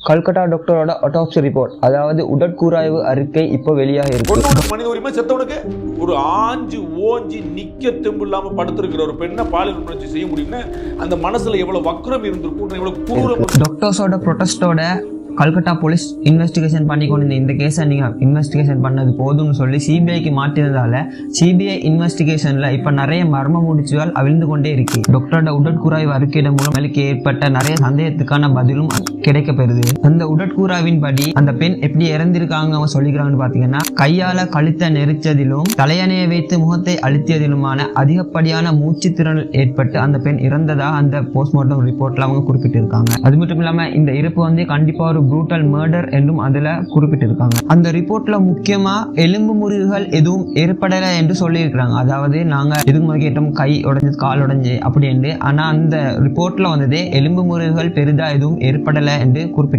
கல்கட்டா டாக்டரோட autopsy report, அதாவது உடற்கூறாய்வு அறிக்கை இப்போ வெளியாக இருக்கு. மனித உரிமை செத்தவனுக்கு ஒரு ஆஞ்சி ஓஞ்சி நிக்க தெம்பு இல்லாம படுத்திருக்கிற ஒரு பெண்ணை பாலியல் உணர்ச்சி செய்ய முடியும்னா அந்த மனசுல எவ்வளவு வக்ரம் இருந்திருக்கும், எவ்வளவு குரூரம். டாக்டர்ஸோட ப்ரொட்டஸ்டோட கல்கட்டா போலீஸ் இன்வெஸ்டிகேஷன் பண்ணி கொண்டு இந்த கேஸை நீங்கள் இன்வெஸ்டிகேஷன் பண்ணது போதும்னு சொல்லி சிபிஐக்கு மாற்றினதால சிபிஐ இன்வெஸ்டிகேஷனில் இப்போ நிறைய மர்ம முடிச்சுகள் அவிழ்ந்து கொண்டே இருக்கு. டாக்டரோட உடற்கூறாய்வு அறிக்கையிடம் மூலம் மேலுக்கு ஏற்பட்ட நிறைய சந்தேகத்துக்கான பதிலும் கிடைக்கப்பெறுது. அந்த உடற்கூறாய்வின் படி அந்த பெண் எப்படி இறந்திருக்காங்க அவங்க சொல்லிக்கிறாங்கன்னு பார்த்தீங்கன்னா, கையால கழுத்தை நெரிச்சதிலும் தலையணையை வைத்து முகத்தை அழுத்தியதிலுமான அதிகப்படியான மூச்சு திறன் ஏற்பட்டு அந்த பெண் இறந்ததா அந்த போஸ்ட்மார்ட்டம் ரிப்போர்ட்ல அவங்க குறிப்பிட்டிருக்காங்க. அது மட்டும் இல்லாம இந்த இறப்பு கண்டிப்பா ஒரு ப்ரூட்டல் மர்டர் என்றும் அதுல குறிப்பிட்டிருக்காங்க. அந்த ரிப்போர்ட்ல முக்கியமா எலும்பு முறிவுகள் எதுவும் ஏற்படலை என்று சொல்லியிருக்கிறாங்க. அதாவது நாங்க எதுவும் கேட்டோம் கை உடைஞ்சது கால் உடைஞ்சு அப்படி என்று, ஆனா அந்த ரிப்போர்ட்ல எலும்பு முறிவுகள் பெரிதா எதுவும் ஏற்படலை என்று குறிப்பிட்டிருக்காங்க.